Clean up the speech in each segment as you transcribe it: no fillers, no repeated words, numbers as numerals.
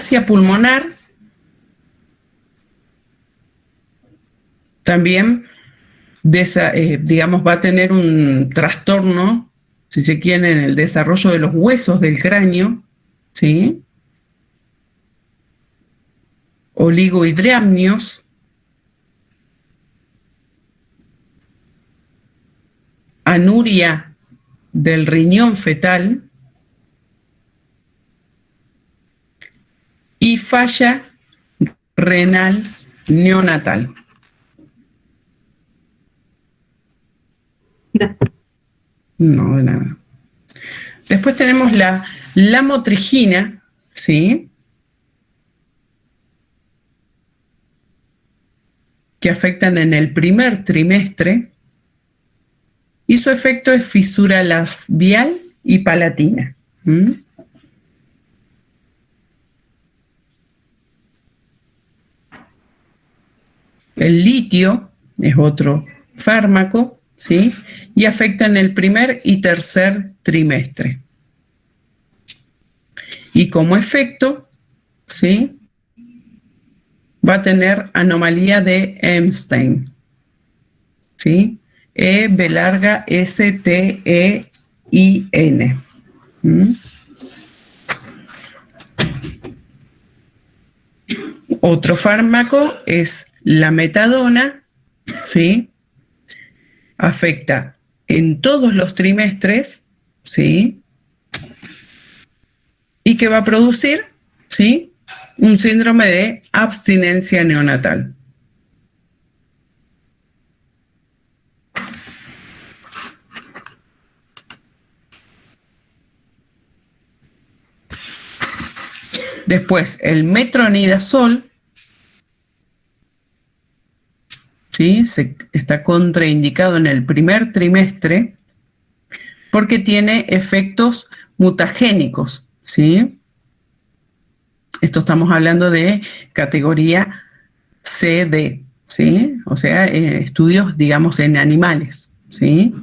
displasia pulmonar también, digamos, va a tener un trastorno, si se quiere, en el desarrollo de los huesos del cráneo, ¿sí? Oligohidramnios, anuria del riñón fetal y falla renal neonatal. No, de nada. Después tenemos la lamotrigina, ¿sí? Que afectan en el primer trimestre y su efecto es fisura labial y palatina. El litio es otro fármaco, ¿sí? Y afecta en el primer y tercer trimestre. Y como efecto, ¿sí? Va a tener anomalía de Epstein, ¿sí? B larga S-T-E-I-N. Otro fármaco es la metadona, ¿sí? Afecta en todos los trimestres, ¿sí? Y que va a producir, ¿sí? Un síndrome de abstinencia neonatal. Después, el metronidazol, ¿sí? Está contraindicado en el primer trimestre porque tiene efectos mutagénicos, ¿sí? Esto estamos hablando de categoría CD, ¿sí? O sea, estudios, digamos, en animales, ¿sí?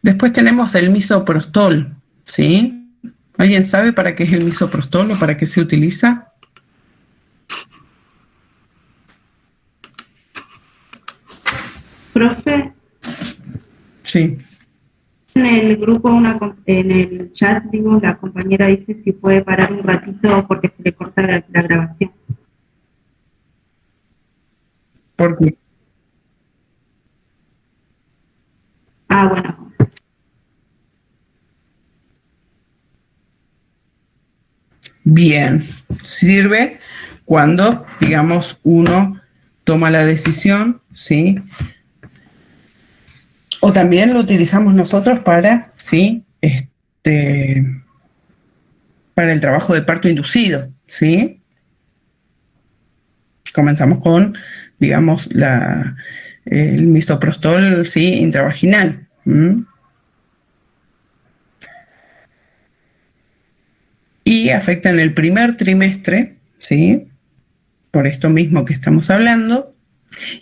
Después tenemos el misoprostol, ¿sí? ¿Alguien sabe para qué es el misoprostol o para qué se utiliza? Profe. Sí. En el grupo, en el chat, digo, la compañera dice si puede parar un ratito porque se le corta la grabación. ¿Por qué? Ah, bueno. Bien, sirve cuando, digamos, uno toma la decisión, ¿sí? O también lo utilizamos nosotros para, ¿sí? Para el trabajo de parto inducido, ¿sí? Comenzamos con, digamos, el misoprostol, ¿sí? Intravaginal. Y afecta en el primer trimestre, ¿sí? Por esto mismo que estamos hablando.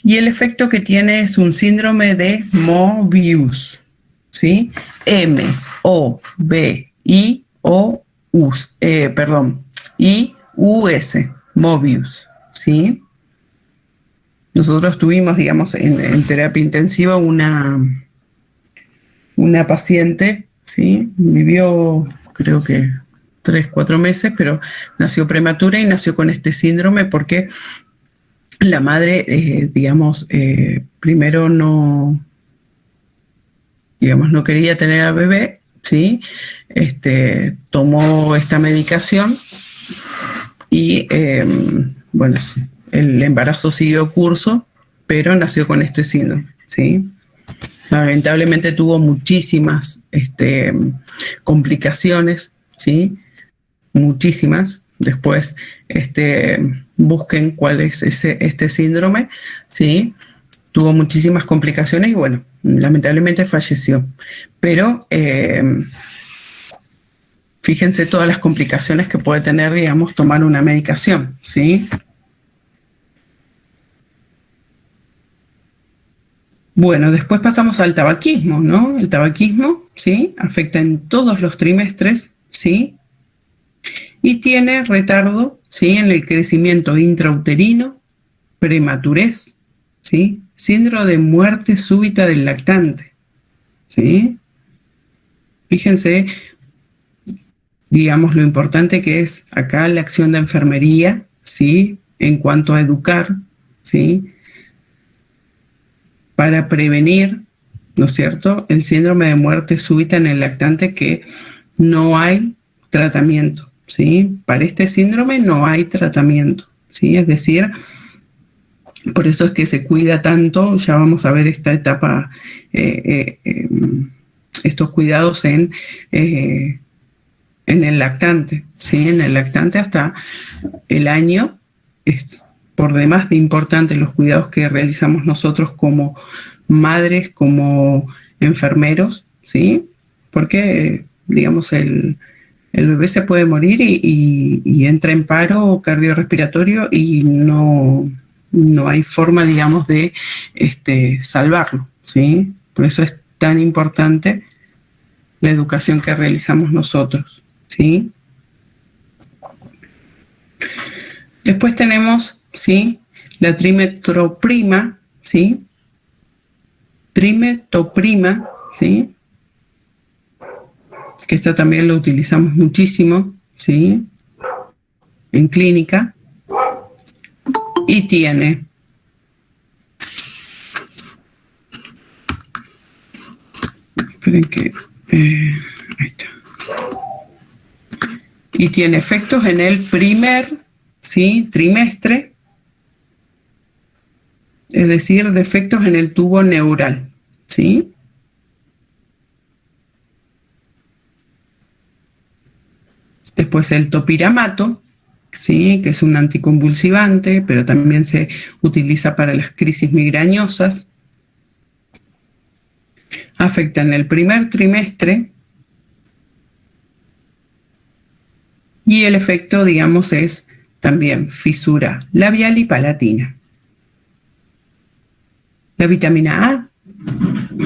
Y el efecto que tiene es un síndrome de Mobius, ¿sí? I-U-S, Mobius, ¿sí? Nosotros tuvimos, digamos, en terapia intensiva una paciente, ¿sí? Vivió, creo que 3, 4 meses, pero nació prematura y nació con este síndrome porque la madre, digamos, primero no quería tener al bebé, ¿sí? Tomó esta medicación y, bueno, el embarazo siguió curso, pero nació con este síndrome, ¿sí? Lamentablemente tuvo muchísimas complicaciones, ¿sí? Muchísimas. Después busquen cuál es este síndrome, ¿sí? Tuvo muchísimas complicaciones y bueno, lamentablemente falleció. Pero fíjense todas las complicaciones que puede tener, digamos, tomar una medicación, ¿sí? Bueno, después pasamos al tabaquismo, ¿no? El tabaquismo, ¿sí? Afecta en todos los trimestres, ¿sí? Y tiene retardo, ¿sí? En el crecimiento intrauterino, prematurez, ¿sí? Síndrome de muerte súbita del lactante, ¿sí? Fíjense, digamos, lo importante que es acá la acción de enfermería, ¿sí? En cuanto a educar, ¿sí? Para prevenir, ¿no es cierto?, el síndrome de muerte súbita en el lactante, que no hay tratamiento, ¿sí? Para este síndrome no hay tratamiento, ¿sí? Es decir, por eso es que se cuida tanto, ya vamos a ver esta etapa, estos cuidados en el lactante, ¿sí? En el lactante hasta el año es por demás de importante los cuidados que realizamos nosotros como madres, como enfermeros, ¿sí? Porque, digamos, el bebé se puede morir y entra en paro cardiorrespiratorio y no hay forma, digamos, de salvarlo, ¿sí? Por eso es tan importante la educación que realizamos nosotros, ¿sí? Después tenemos, ¿sí?, la trimetoprima, ¿sí? Trimetoprima, ¿sí? Que esta también lo utilizamos muchísimo, ¿sí? En clínica. Y tiene esperen que ahí está. Y tiene efectos en el primer, ¿sí?, trimestre, es decir, defectos en el tubo neural, ¿sí? Después el topiramato, ¿sí?, que es un anticonvulsivante, pero también se utiliza para las crisis migrañosas. Afecta en el primer trimestre y el efecto, digamos, es también fisura labial y palatina. La vitamina A,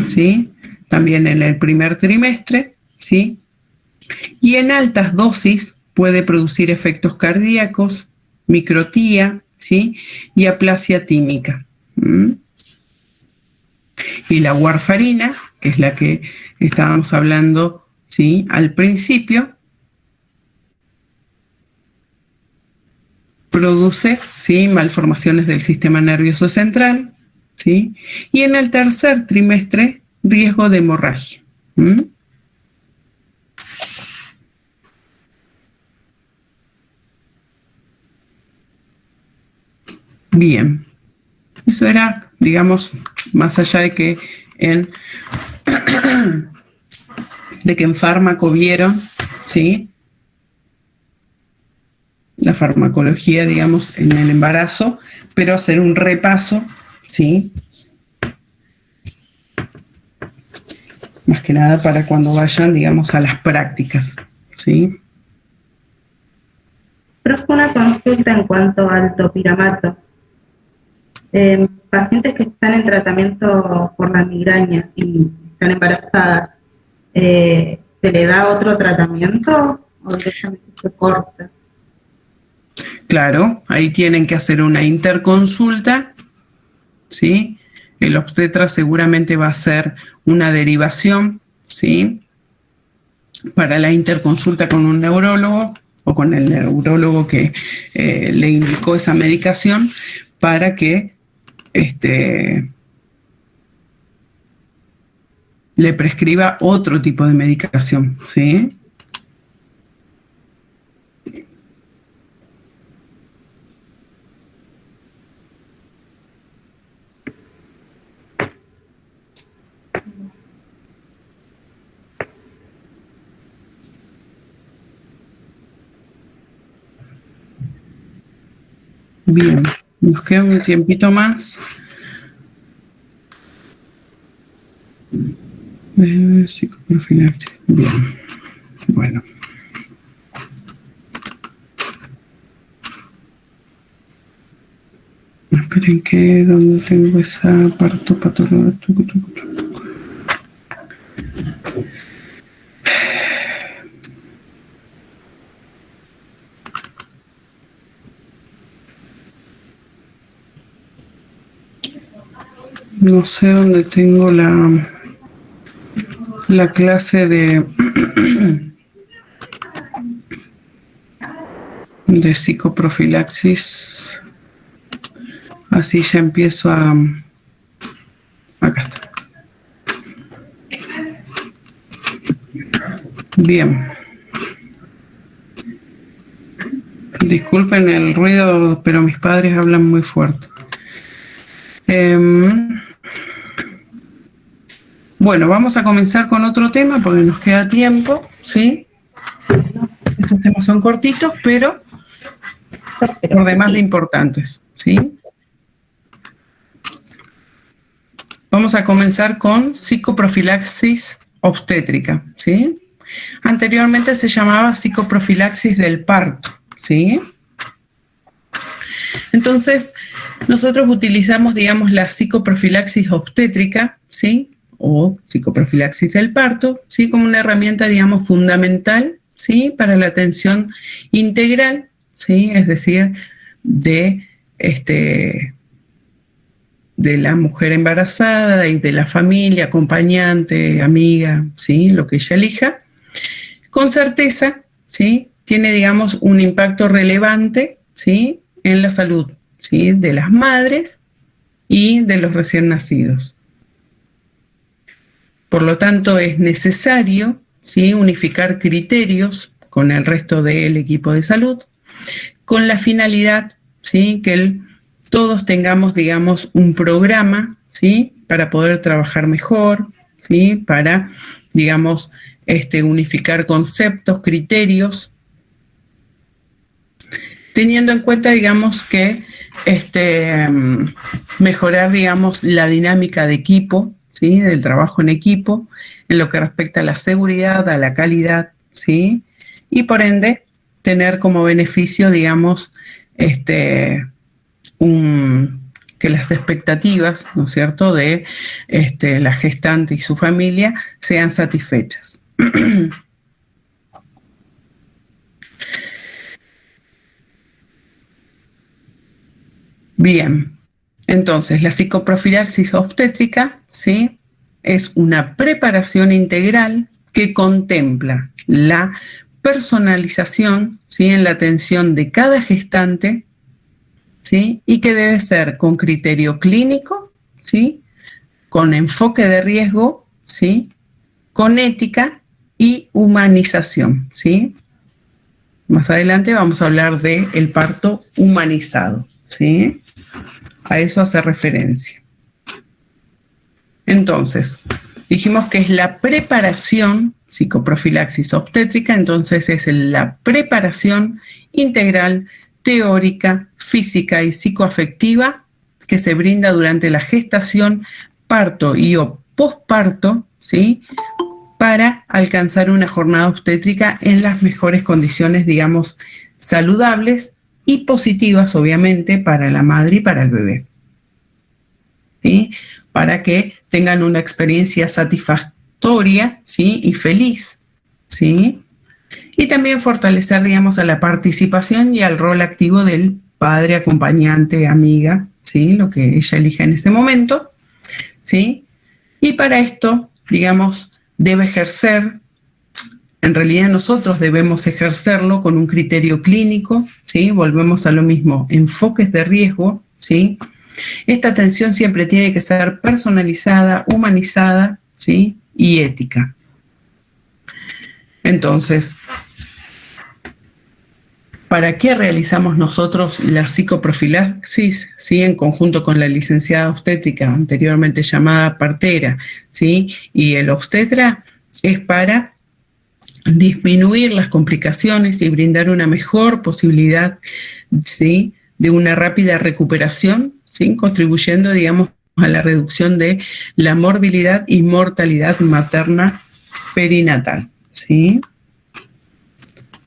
¿sí?, también en el primer trimestre, ¿sí?, y en altas dosis puede producir efectos cardíacos, microtía, ¿sí?, y aplasia tímica. Y la warfarina, que es la que estábamos hablando, ¿sí?, al principio, produce, ¿sí?, malformaciones del sistema nervioso central, ¿sí?, y en el tercer trimestre, riesgo de hemorragia. Bien, eso era, digamos, más allá de que en fármaco vieron, ¿sí?, la farmacología, digamos, en el embarazo, pero hacer un repaso, ¿sí?, más que nada para cuando vayan, digamos, a las prácticas, ¿sí? Profe, una consulta en cuanto al topiramato. Pacientes que están en tratamiento por la migraña y están embarazadas, ¿se le da otro tratamiento o directamente se corta? Claro, ahí tienen que hacer una interconsulta, ¿sí? El obstetra seguramente va a hacer una derivación, ¿sí?, para la interconsulta con un neurólogo o con el neurólogo que le indicó esa medicación para que le prescriba otro tipo de medicación, ¿sí? Bien, nos queda un tiempito más. Psicoprofilaxis. Bien, bueno. Esperen que, ¿dónde tengo esa parto patología? No sé dónde tengo la clase de psicoprofilaxis. Así ya empiezo a... Acá está. Bien. Disculpen el ruido, pero mis padres hablan muy fuerte. Bueno, vamos a comenzar con otro tema porque nos queda tiempo, ¿sí? Estos temas son cortitos, pero por demás de importantes, ¿sí? Vamos a comenzar con psicoprofilaxis obstétrica, ¿sí? Anteriormente se llamaba psicoprofilaxis del parto, ¿sí? Entonces, nosotros utilizamos, digamos, la psicoprofilaxis obstétrica, ¿sí? O psicoprofilaxis del parto, ¿sí? Como una herramienta, digamos, fundamental, ¿sí? Para la atención integral, ¿sí? Es decir, de la mujer embarazada y de la familia, acompañante, amiga, ¿sí? Lo que ella elija, con certeza, ¿sí? Tiene, digamos, un impacto relevante, ¿sí? En la salud, ¿sí? De las madres y de los recién nacidos. Por lo tanto, es necesario, ¿sí? Unificar criterios con el resto del equipo de salud, con la finalidad, ¿sí? Que todos tengamos, digamos, un programa, ¿sí? Para poder trabajar mejor, ¿sí? Para, digamos, unificar conceptos, criterios, teniendo en cuenta, digamos, que mejorar, digamos, la dinámica de equipo, ¿sí? Del trabajo en equipo, en lo que respecta a la seguridad, a la calidad, ¿sí? Y por ende, tener como beneficio, digamos, que las expectativas, ¿no es cierto?, de la gestante y su familia sean satisfechas. Bien, entonces la psicoprofilaxis obstétrica, ¿sí? Es una preparación integral que contempla la personalización, ¿sí? En la atención de cada gestante, ¿sí? Y que debe ser con criterio clínico, ¿sí? Con enfoque de riesgo, ¿sí? Con ética y humanización, ¿sí? Más adelante vamos a hablar del parto humanizado, ¿sí? A eso hace referencia. Entonces, dijimos que es la preparación, psicoprofilaxis obstétrica, entonces es la preparación integral, teórica, física y psicoafectiva que se brinda durante la gestación, parto y o posparto, ¿sí? Para alcanzar una jornada obstétrica en las mejores condiciones, digamos, saludables y positivas, obviamente, para la madre y para el bebé, ¿sí? Para que tengan una experiencia satisfactoria, ¿sí? Y feliz, ¿sí? Y también fortalecer, digamos, a la participación y al rol activo del padre, acompañante, amiga, ¿sí? Lo que ella elija en ese momento, ¿sí? Y para esto, digamos, debe ejercer, en realidad nosotros debemos ejercerlo con un criterio clínico, ¿sí? Volvemos a lo mismo, enfoques de riesgo, ¿sí? Esta atención siempre tiene que ser personalizada, humanizada, ¿sí? Y ética. Entonces, ¿para qué realizamos nosotros la psicoprofilaxis? ¿Sí? En conjunto con la licenciada obstétrica, anteriormente llamada partera, ¿sí? Y el obstetra, es para disminuir las complicaciones y brindar una mejor posibilidad, ¿sí? De una rápida recuperación, ¿sí? Contribuyendo, digamos, a la reducción de la morbilidad y mortalidad materna perinatal, ¿sí?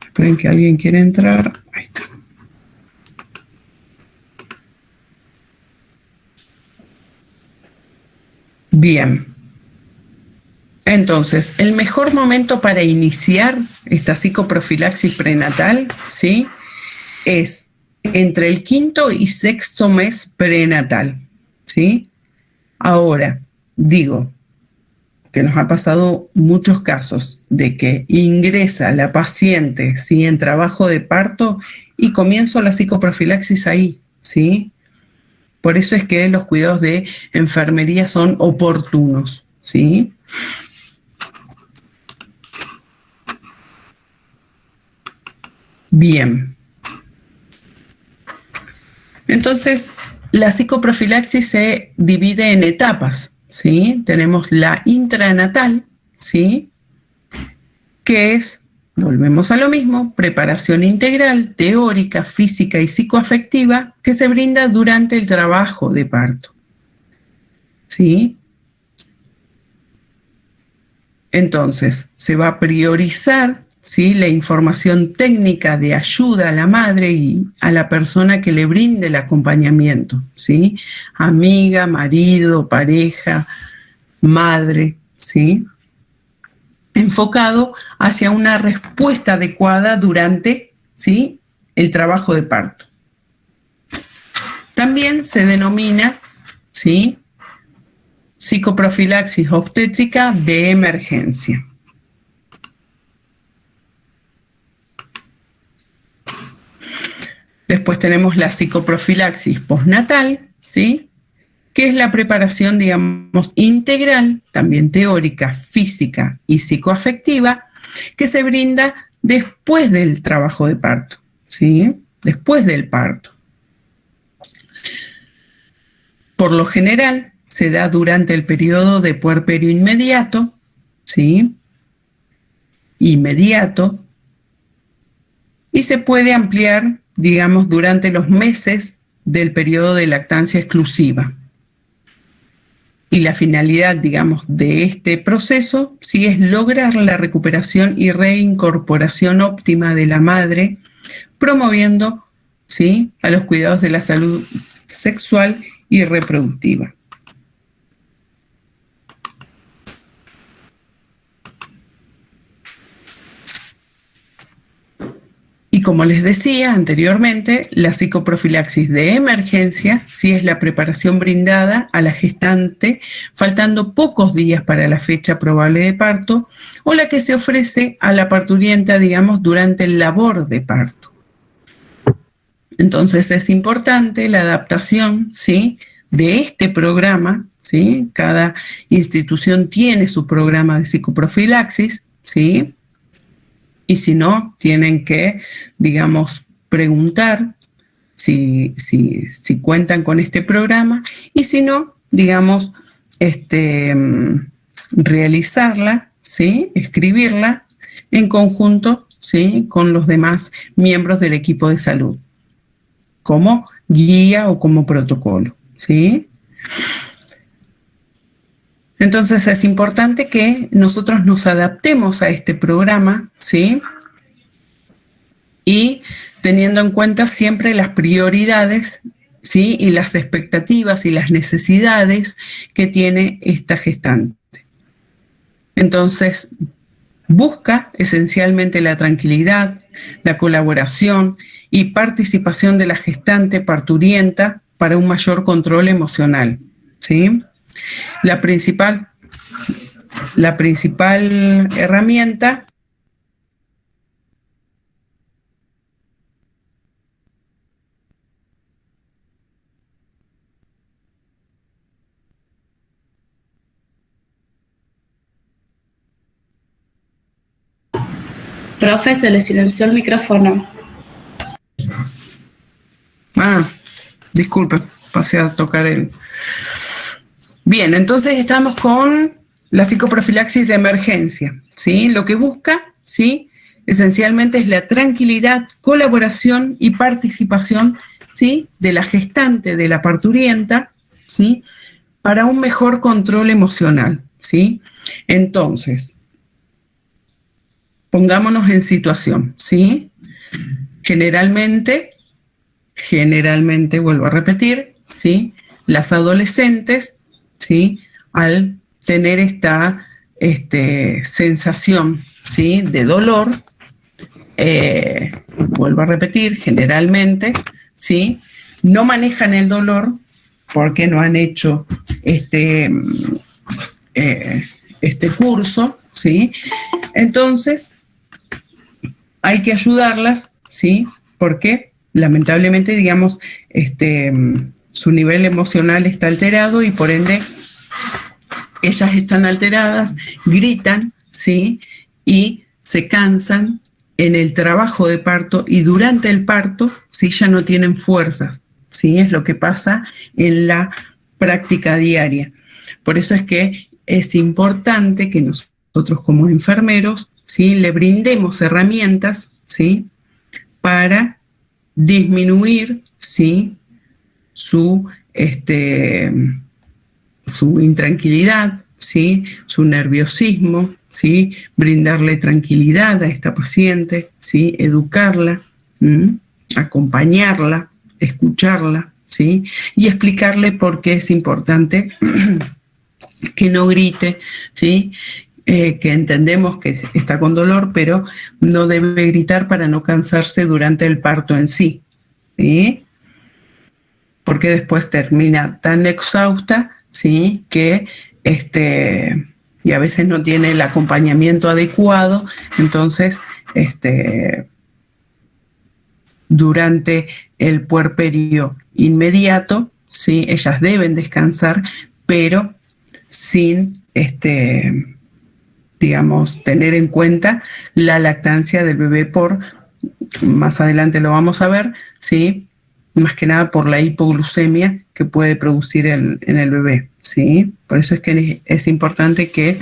Esperen que alguien quiere entrar. Ahí está. Bien. Entonces, el mejor momento para iniciar esta psicoprofilaxis prenatal, ¿sí?, es entre el 5º y 6º mes prenatal, ¿sí? Ahora, digo que nos ha pasado muchos casos de que ingresa la paciente, ¿sí?, en trabajo de parto y comienzo la psicoprofilaxis ahí, ¿sí? Por eso es que los cuidados de enfermería son oportunos, ¿sí? Bien. Entonces, la psicoprofilaxis se divide en etapas, ¿sí? Tenemos la intranatal, ¿sí?, que es, volvemos a lo mismo, preparación integral, teórica, física y psicoafectiva que se brinda durante el trabajo de parto, ¿sí? Entonces, se va a priorizar, ¿sí?, la información técnica de ayuda a la madre y a la persona que le brinde el acompañamiento, ¿sí? Amiga, marido, pareja, madre, ¿sí?, enfocado hacia una respuesta adecuada durante, ¿sí?, el trabajo de parto. También se denomina, ¿sí?, psicoprofilaxis obstétrica de emergencia. Después tenemos la psicoprofilaxis postnatal, ¿sí?, que es la preparación, digamos, integral, también teórica, física y psicoafectiva, que se brinda después del trabajo de parto, ¿sí?, después del parto. Por lo general, se da durante el periodo de puerperio inmediato, ¿sí?, inmediato, y se puede ampliar, digamos, durante los meses del periodo de lactancia exclusiva. Y la finalidad, digamos, de este proceso, sí, es lograr la recuperación y reincorporación óptima de la madre, promoviendo, ¿sí?, a los cuidados de la salud sexual y reproductiva. Y como les decía anteriormente, la psicoprofilaxis de emergencia sí es la preparación brindada a la gestante faltando pocos días para la fecha probable de parto o la que se ofrece a la parturienta, digamos, durante el labor de parto. Entonces es importante la adaptación, ¿sí?, de este programa, ¿sí? Cada institución tiene su programa de psicoprofilaxis, ¿sí? Y si no, tienen que, digamos, preguntar si cuentan con este programa y si no, digamos, realizarla, ¿sí?, escribirla en conjunto, ¿sí?, con los demás miembros del equipo de salud, como guía o como protocolo, ¿sí? Entonces es importante que nosotros nos adaptemos a este programa, ¿sí?, y teniendo en cuenta siempre las prioridades, ¿sí?, y las expectativas y las necesidades que tiene esta gestante. Entonces, busca esencialmente la tranquilidad, la colaboración y participación de la gestante parturienta para un mayor control emocional, ¿sí? La principal herramienta Profe, se le silenció el micrófono. Disculpe, pasé a tocar el... Bien, entonces estamos con la psicoprofilaxis de emergencia, ¿sí? Lo que busca, ¿sí?, esencialmente es la tranquilidad, colaboración y participación, ¿sí?, de la gestante, de la parturienta, ¿sí?, para un mejor control emocional, ¿sí? Entonces, pongámonos en situación, ¿sí? Generalmente, vuelvo a repetir, ¿sí?, las adolescentes, ¿sí?, al tener esta sensación, ¿sí?, de dolor, vuelvo a repetir, generalmente, ¿sí?, no manejan el dolor porque no han hecho este curso, ¿sí? Entonces, hay que ayudarlas, ¿sí? Porque lamentablemente, digamos, su nivel emocional está alterado y por ende ellas están alteradas, gritan, ¿sí?, y se cansan en el trabajo de parto y durante el parto, ¿sí?, ya no tienen fuerzas, ¿sí? Es lo que pasa en la práctica diaria. Por eso es que es importante que nosotros como enfermeros, ¿sí?, le brindemos herramientas, ¿sí?, para disminuir, ¿sí?, su intranquilidad, ¿sí?, su nerviosismo, ¿sí?, brindarle tranquilidad a esta paciente, ¿sí?, educarla, acompañarla, escucharla, ¿sí?, y explicarle por qué es importante que no grite, ¿sí?, que entendemos que está con dolor, pero no debe gritar para no cansarse durante el parto en sí, ¿sí?, porque después termina tan exhausta, ¿sí?, que y a veces no tiene el acompañamiento adecuado. Entonces, durante el puerperio inmediato, ¿sí?, ellas deben descansar, pero sin, digamos, tener en cuenta la lactancia del bebé más adelante lo vamos a ver, ¿sí?, más que nada por la hipoglucemia que puede producir en el bebé, ¿sí? Por eso es que es importante que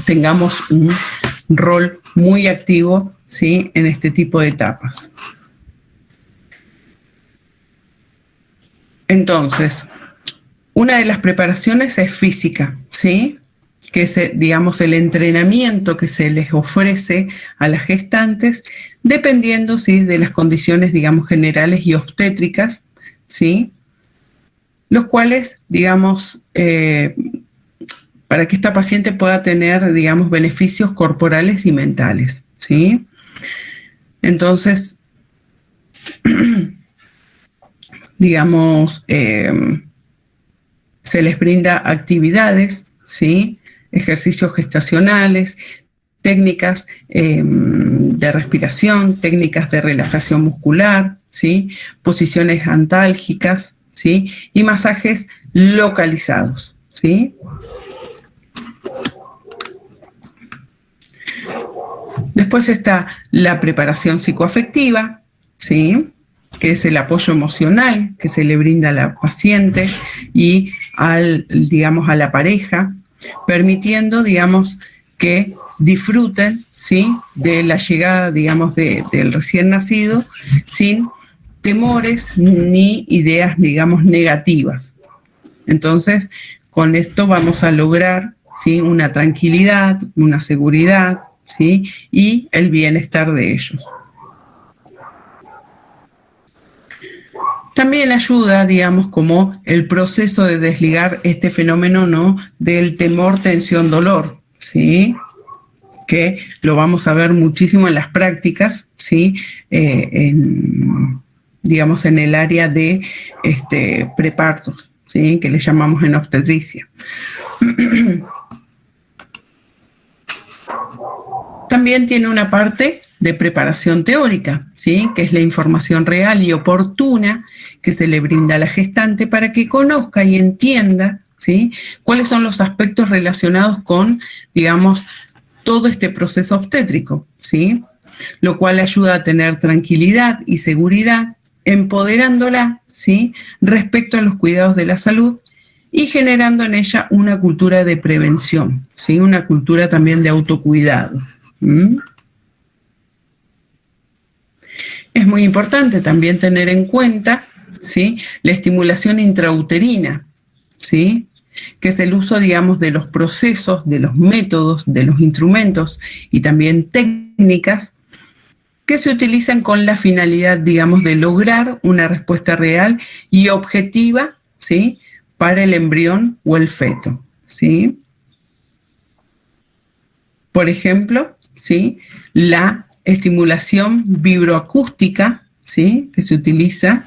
tengamos un rol muy activo, ¿sí?, en este tipo de etapas. Entonces, una de las preparaciones es física, ¿sí?, que es, digamos, el entrenamiento que se les ofrece a las gestantes, dependiendo, ¿sí?, de las condiciones, digamos, generales y obstétricas, ¿sí?, los cuales, digamos, para que esta paciente pueda tener, digamos, beneficios corporales y mentales, ¿sí? Entonces, digamos, se les brinda actividades, ¿sí?, ejercicios gestacionales, técnicas de respiración, técnicas de relajación muscular, ¿sí?, posiciones antálgicas, ¿sí?, y masajes localizados, ¿sí? Después está la preparación psicoafectiva, ¿sí?, que es el apoyo emocional que se le brinda a la paciente y digamos, a la pareja, permitiendo, digamos, que disfruten, ¿sí?, de la llegada, digamos, del recién nacido sin temores ni ideas, digamos, negativas. Entonces, con esto vamos a lograr, ¿sí?, una tranquilidad, una seguridad, ¿sí?, y el bienestar de ellos. También ayuda, digamos, como el proceso de desligar este fenómeno, ¿no?, del temor, tensión, dolor, ¿sí?, que lo vamos a ver muchísimo en las prácticas, ¿sí?, digamos, en el área de prepartos, ¿sí?, que le llamamos en obstetricia. También tiene una parte de preparación teórica, ¿sí?, que es la información real y oportuna que se le brinda a la gestante para que conozca y entienda, ¿sí?, cuáles son los aspectos relacionados con, digamos, todo este proceso obstétrico, ¿sí?, lo cual ayuda a tener tranquilidad y seguridad, empoderándola, ¿sí?, respecto a los cuidados de la salud y generando en ella una cultura de prevención, ¿sí?, una cultura también de autocuidado. Es muy importante también tener en cuenta, ¿sí?, la estimulación intrauterina, ¿sí?, que es el uso, digamos, de los procesos, de los métodos, de los instrumentos y también técnicas que se utilizan con la finalidad, digamos, de lograr una respuesta real y objetiva, ¿sí?, para el embrión o el feto, ¿sí? Por ejemplo, ¿sí? La estimulación vibroacústica, ¿sí? Que se utiliza,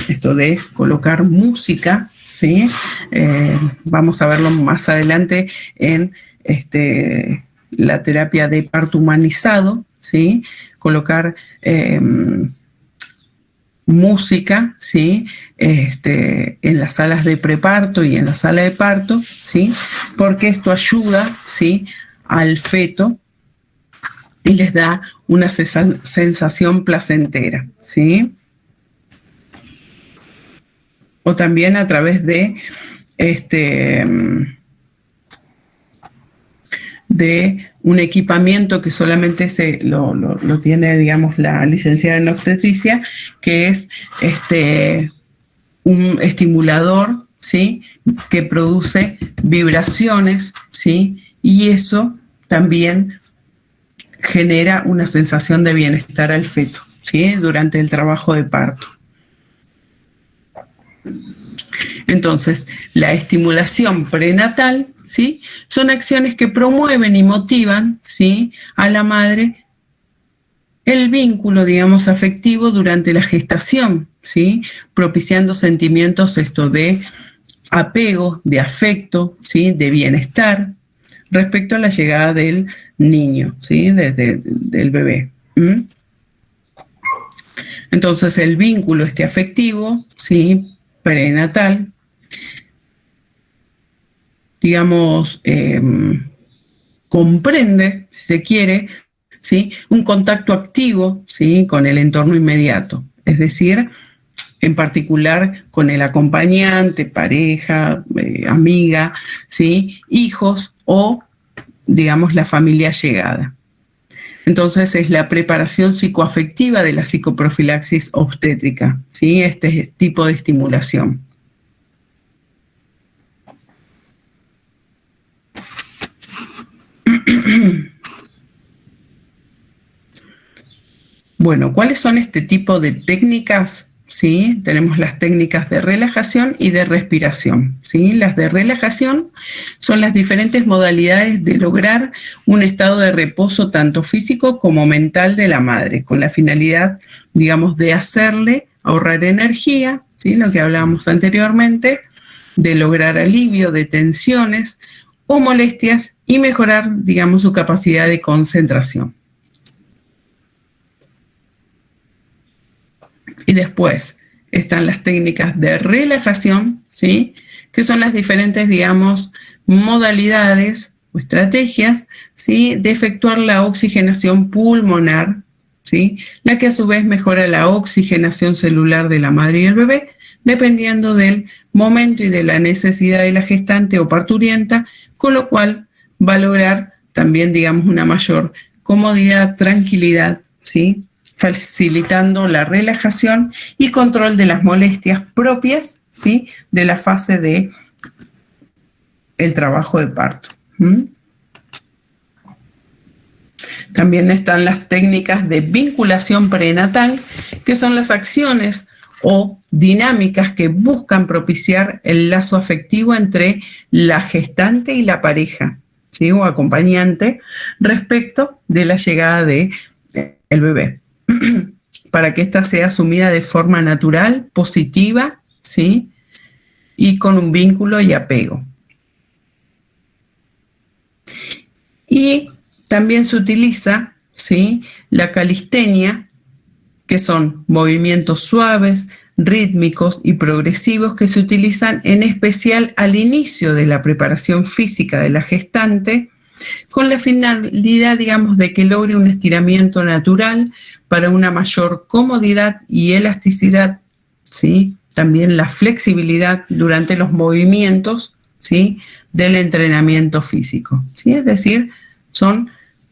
esto de colocar música, ¿sí? Vamos a verlo más adelante en la terapia de parto humanizado, ¿sí? Colocar música, ¿sí? En las salas de preparto y en la sala de parto, ¿sí? Porque esto ayuda, ¿sí? Al feto y les da una sensación placentera, ¿sí? O también a través de un equipamiento que solamente lo tiene, digamos, la licenciada en obstetricia, que es un estimulador, ¿sí? Que produce vibraciones, ¿sí? Y eso también genera una sensación de bienestar al feto, ¿sí? Durante el trabajo de parto. Entonces, la estimulación prenatal, ¿sí? Son acciones que promueven y motivan, ¿sí? A la madre el vínculo, digamos, afectivo durante la gestación, ¿sí? Propiciando sentimientos de apego, de afecto, ¿sí? De bienestar respecto a la llegada del niño, ¿sí? Del bebé. Entonces, el vínculo afectivo, ¿sí? Prenatal, digamos, comprende, si se quiere, ¿sí? Un contacto activo, ¿sí? Con el entorno inmediato, es decir, en particular con el acompañante, pareja, amiga, ¿sí? Hijos o, digamos, la familia allegada. Entonces es la preparación psicoafectiva de la psicoprofilaxis obstétrica, ¿sí? Este tipo de estimulación. Bueno, ¿cuáles son este tipo de técnicas? ¿Sí? Tenemos las técnicas de relajación y de respiración, ¿sí? Las de relajación son las diferentes modalidades de lograr un estado de reposo tanto físico como mental de la madre, con la finalidad, digamos, de hacerle ahorrar energía, ¿sí? Lo que hablábamos anteriormente, de lograr alivio de tensiones o molestias y mejorar, digamos, su capacidad de concentración. Y después están las técnicas de relajación, ¿sí? Que son las diferentes, digamos, modalidades o estrategias, ¿sí? De efectuar la oxigenación pulmonar, ¿sí? La que a su vez mejora la oxigenación celular de la madre y el bebé, dependiendo del momento y de la necesidad de la gestante o parturienta, con lo cual va a lograr también, digamos, una mayor comodidad, tranquilidad, ¿sí? Facilitando la relajación y control de las molestias propias, ¿sí? De la fase de el trabajo de parto. También están las técnicas de vinculación prenatal, que son las acciones o dinámicas que buscan propiciar el lazo afectivo entre la gestante y la pareja, ¿sí? O acompañante respecto de la llegada del bebé, para que ésta sea asumida de forma natural, positiva, ¿sí? Y con un vínculo y apego. Y también se utiliza, ¿sí? La calistenia, que son movimientos suaves, rítmicos y progresivos que se utilizan en especial al inicio de la preparación física de la gestante, con la finalidad, digamos, de que logre un estiramiento natural para una mayor comodidad y elasticidad, ¿sí? También la flexibilidad durante los movimientos, ¿sí? Del entrenamiento físico, ¿sí? Es decir, son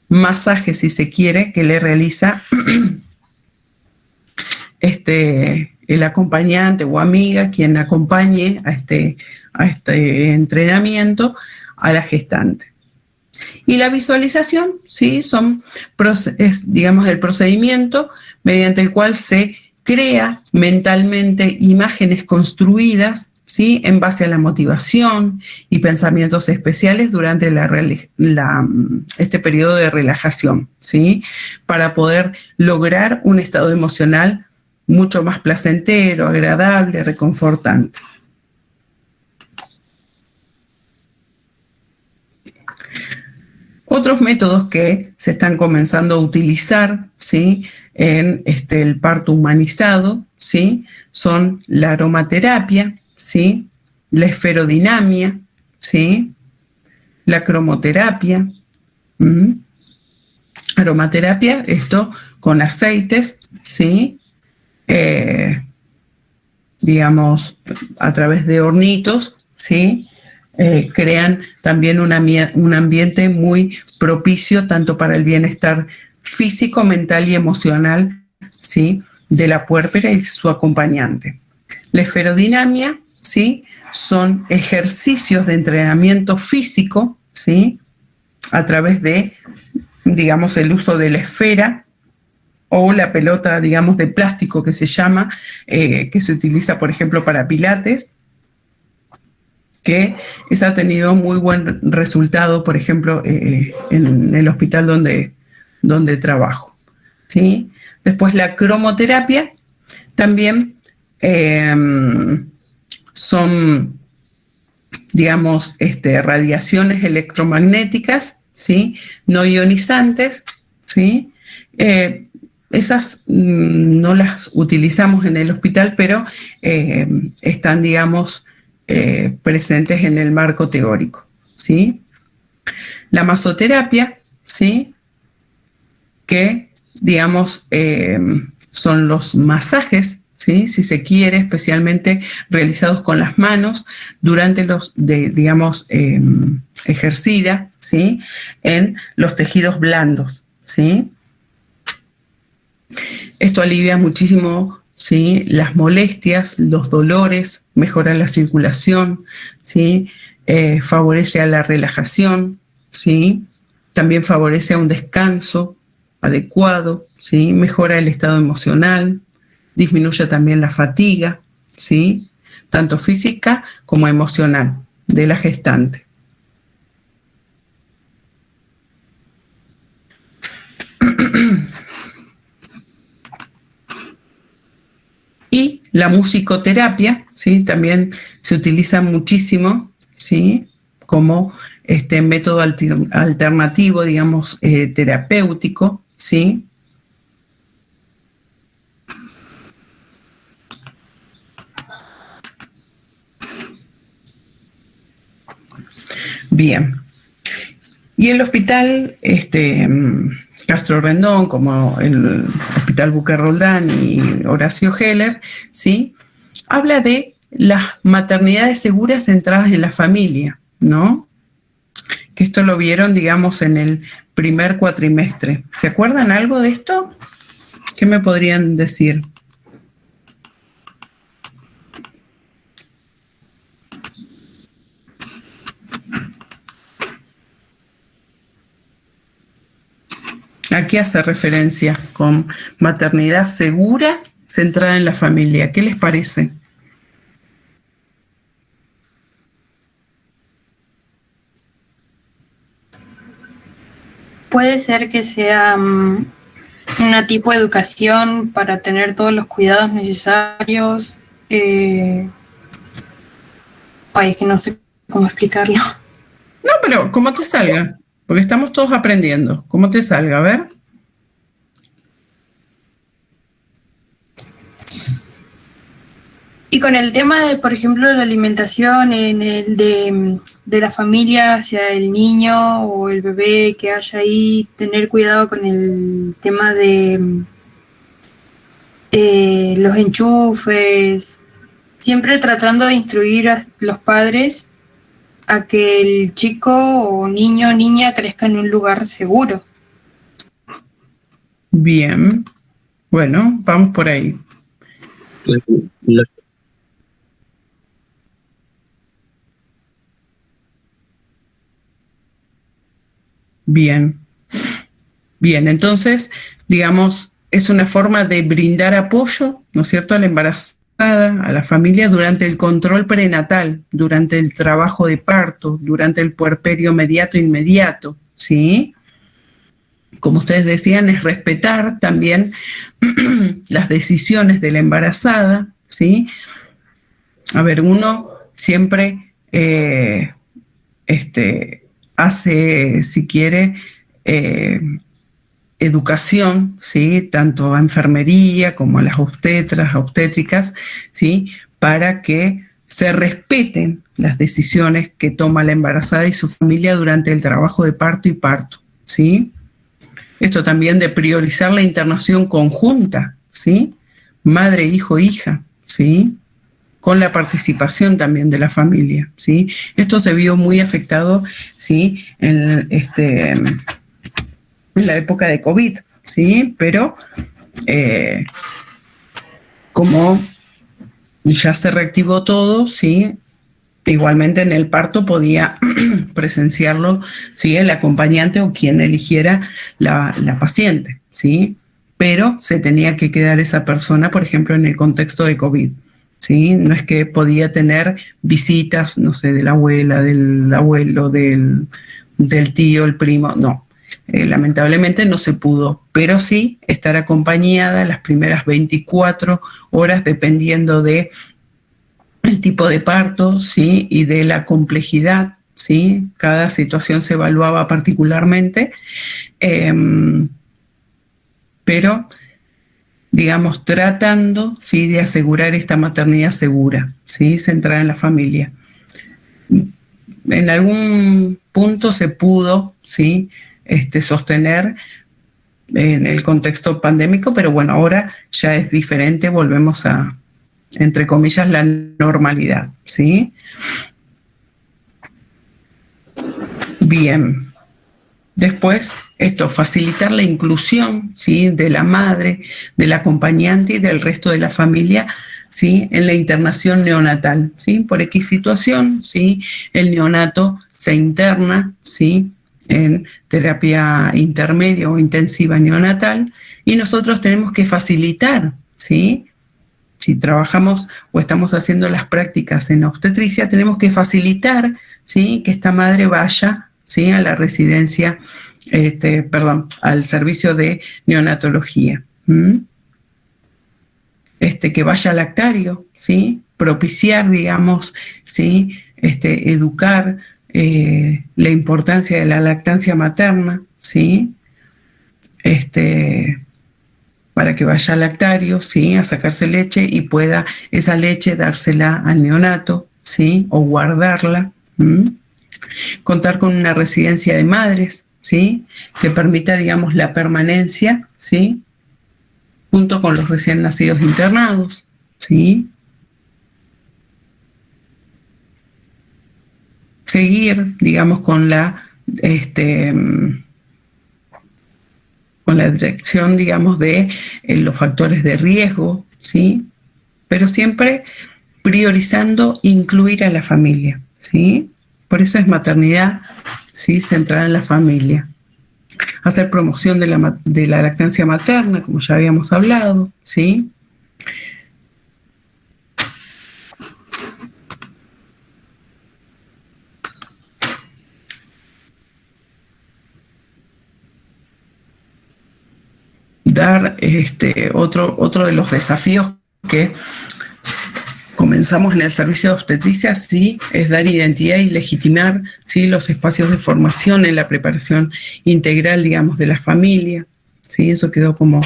masajes, si se quiere, que le realiza el acompañante o amiga, quien acompañe a este entrenamiento a la gestante. Y la visualización, ¿sí? Es, digamos, el procedimiento mediante el cual se crea mentalmente imágenes construidas, ¿sí? En base a la motivación y pensamientos especiales durante este periodo de relajación, ¿sí? Para poder lograr un estado emocional mucho más placentero, agradable, reconfortante. Otros métodos que se están comenzando a utilizar, ¿sí? En el parto humanizado, ¿sí? Son la aromaterapia, ¿sí? La esferodinamia, ¿sí? La cromoterapia. Aromaterapia, esto con aceites, ¿sí? Digamos, a través de hornitos, ¿sí? Crean también un ambiente muy propicio tanto para el bienestar físico, mental y emocional, ¿sí? De la puérpera y su acompañante. La esferodinamia, ¿sí? Son ejercicios de entrenamiento físico, ¿sí? A través de, digamos, el uso de la esfera o la pelota, digamos, de plástico que se llama, que se utiliza, por ejemplo, para pilates, que esa ha tenido muy buen resultado, por ejemplo, en el hospital donde trabajo, ¿sí? Después la cromoterapia también son, digamos, radiaciones electromagnéticas, ¿sí? No ionizantes, ¿sí? Esas no las utilizamos en el hospital, pero están, digamos, presentes en el marco teórico, ¿sí? La masoterapia, ¿sí? Que, digamos, son los masajes, ¿sí? Si se quiere, especialmente realizados con las manos durante digamos, ejercida, ¿sí? En los tejidos blandos, ¿sí? Esto alivia muchísimo, ¿sí? Las molestias, los dolores, mejora la circulación, ¿sí? Favorece a la relajación, ¿sí? También favorece a un descanso adecuado, ¿sí? Mejora el estado emocional, disminuye también la fatiga, ¿sí? Tanto física como emocional de la gestante. Y la musicoterapia, ¿sí? También se utiliza muchísimo, ¿sí? Como método alternativo, digamos, terapéutico, ¿sí? Bien. Y el hospital Castro Rendón, como el Hospital Buque Roldán y Horacio Heller, ¿sí? Habla de las maternidades seguras centradas en la familia, ¿no? Que esto lo vieron, digamos, en el primer cuatrimestre. ¿Se acuerdan algo de esto? ¿Qué me podrían decir? ¿A qué hace referencia con maternidad segura centrada en la familia? ¿Qué les parece? Puede ser que sea una tipo de educación para tener todos los cuidados necesarios. Ay, es que no sé cómo explicarlo. No, pero como te salga, porque estamos todos aprendiendo. ¿Cómo te salga? A ver. Y con el tema de, por ejemplo, la alimentación en el de la familia hacia el niño o el bebé que haya ahí, tener cuidado con el tema de los enchufes, siempre tratando de instruir a los padres a que el chico o niño o niña crezca en un lugar seguro. Bien. Bueno, vamos por ahí. Bien. Bien, entonces, digamos, es una forma de brindar apoyo, ¿no es cierto?, a la embarazada a la familia durante el control prenatal, durante el trabajo de parto, durante el puerperio inmediato, ¿sí? Como ustedes decían, es respetar también las decisiones de la embarazada, ¿sí? A ver, uno siempre hace, si quiere, educación, ¿sí? Tanto a enfermería como a las obstétricas, ¿sí? Para que se respeten las decisiones que toma la embarazada y su familia durante el trabajo de parto, ¿sí? Esto también de priorizar la internación conjunta, ¿sí? Madre, hijo, hija, ¿sí? Con la participación también de la familia, ¿sí? Esto se vio muy afectado, ¿sí? En la época de COVID, ¿sí? Pero como ya se reactivó todo, ¿sí? Igualmente en el parto podía presenciarlo, ¿sí? El acompañante o quien eligiera la paciente, ¿sí? Pero se tenía que quedar esa persona, por ejemplo, en el contexto de COVID, ¿sí? No es que podía tener visitas, no sé, de la abuela, del abuelo, del tío, el primo, no. Lamentablemente no se pudo, pero sí estar acompañada las primeras 24 horas dependiendo de el tipo de parto, ¿sí? Y de la complejidad, ¿sí? Cada situación se evaluaba particularmente, pero, digamos, tratando, ¿sí? De asegurar esta maternidad segura, ¿sí? Centrada en la familia. En algún punto se pudo, ¿sí? Sostener en el contexto pandémico, pero bueno, ahora ya es diferente, volvemos a, entre comillas, la normalidad, ¿sí? Bien. Después, facilitar la inclusión, ¿sí? De la madre, del acompañante y del resto de la familia, ¿sí? En la internación neonatal, ¿sí? Por X situación, ¿sí? El neonato se interna, ¿sí? En terapia intermedia o intensiva neonatal y nosotros tenemos que facilitar, ¿sí? Si trabajamos o estamos haciendo las prácticas en obstetricia, tenemos que facilitar, ¿sí? Que esta madre vaya, ¿sí? A la residencia, al servicio de neonatología. Que vaya al lactario, ¿sí? Propiciar, digamos, ¿sí? Educar la importancia de la lactancia materna, ¿sí? Para que vaya al lactario, ¿sí? A sacarse leche y pueda esa leche dársela al neonato, ¿sí? O guardarla. Contar con una residencia de madres, ¿sí? Que permita, digamos, la permanencia, ¿sí? Junto con los recién nacidos internados, ¿sí? Seguir, digamos, con la dirección, digamos, de los factores de riesgo, ¿sí? Pero siempre priorizando incluir a la familia, ¿sí? Por eso es maternidad, ¿sí? Centrada en la familia. Hacer promoción de la lactancia materna, como ya habíamos hablado, ¿sí? Dar otro de los desafíos que comenzamos en el servicio de obstetricia, sí, es dar identidad y legitimar, sí, los espacios de formación en la preparación integral, digamos, de la familia, sí, eso quedó como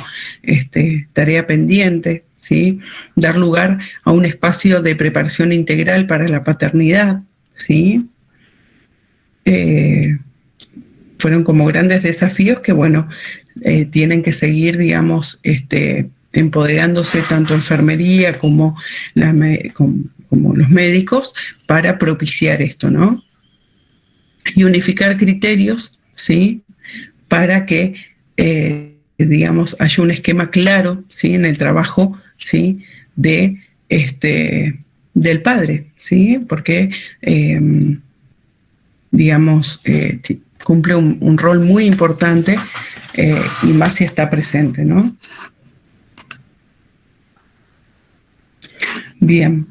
tarea pendiente, sí, dar lugar a un espacio de preparación integral para la paternidad, sí. Fueron como grandes desafíos que, bueno, tienen que seguir, digamos, empoderándose tanto enfermería como los médicos para propiciar esto, ¿no? Y unificar criterios, ¿sí? Para que, digamos, haya un esquema claro, ¿sí? En el trabajo, ¿sí? Del padre, ¿sí? Porque, digamos, cumple un rol muy importante y más si está presente, ¿no? Bien.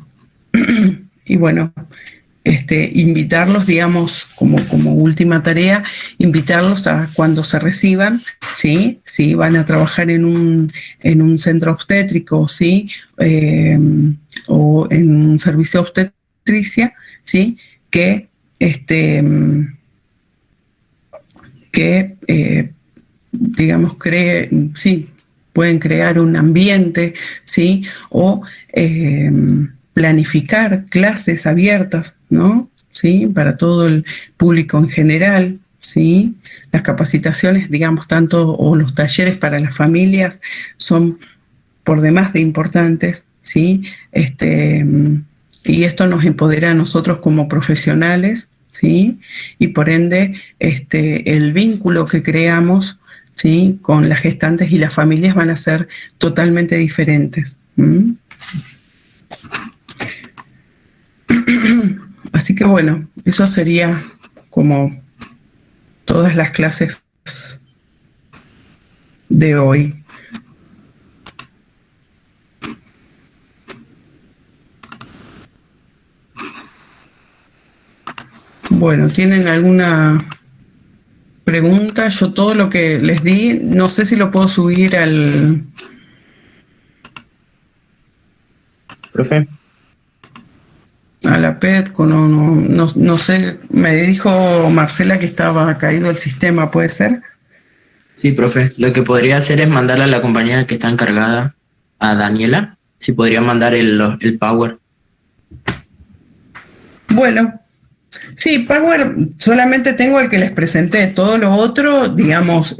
Y bueno, invitarlos, digamos, como última tarea, invitarlos a cuando se reciban, ¿sí? Si van a trabajar en un centro obstétrico, ¿sí? O en un servicio de obstetricia, ¿sí? Que, digamos, sí, pueden crear un ambiente, ¿sí? O planificar clases abiertas, ¿no? ¿Sí? Para todo el público en general, ¿sí? Las capacitaciones, digamos, tanto o los talleres para las familias son por demás de importantes, ¿sí? Y esto nos empodera a nosotros como profesionales, ¿sí? Y por ende, el vínculo que creamos, ¿sí? Con las gestantes y las familias van a ser totalmente diferentes. Así que bueno, eso sería como todas las clases de hoy. Bueno, ¿tienen alguna pregunta? Yo todo lo que les di, no sé si lo puedo subir Profe. A la PETCO, no sé, me dijo Marcela que estaba caído el sistema, ¿puede ser? Sí, profe. Lo que podría hacer es mandarle a la compañera que está encargada, a Daniela, si podría mandar el Power. Bueno, sí, Power solamente tengo el que les presenté, todo lo otro, digamos,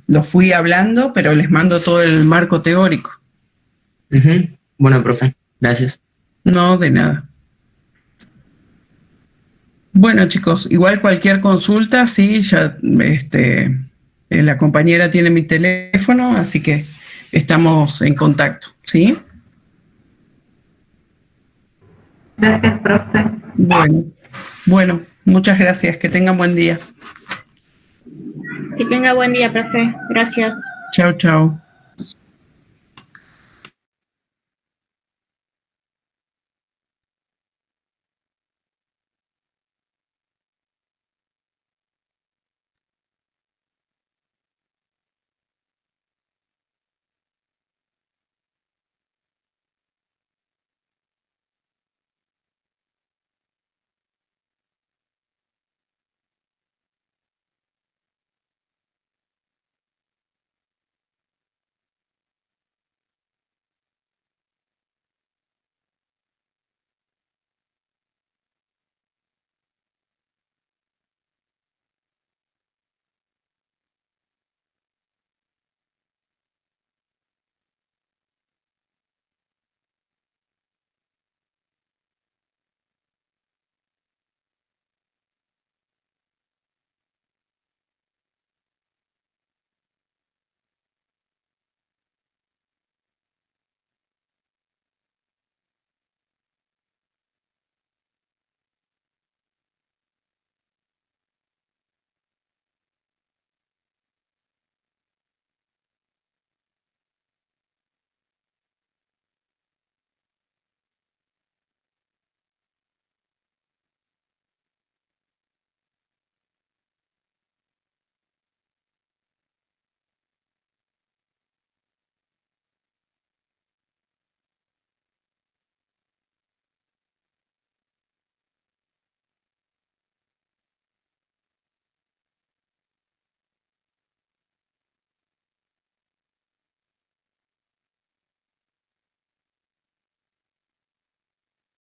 lo fui hablando, pero les mando todo el marco teórico. Bueno, profe, gracias. No, de nada. Bueno, chicos, igual cualquier consulta, sí, ya la compañera tiene mi teléfono, así que estamos en contacto, ¿sí? Gracias, profe. Bueno, muchas gracias, que tengan buen día. Que tenga buen día, profe. Gracias. Chao, chao.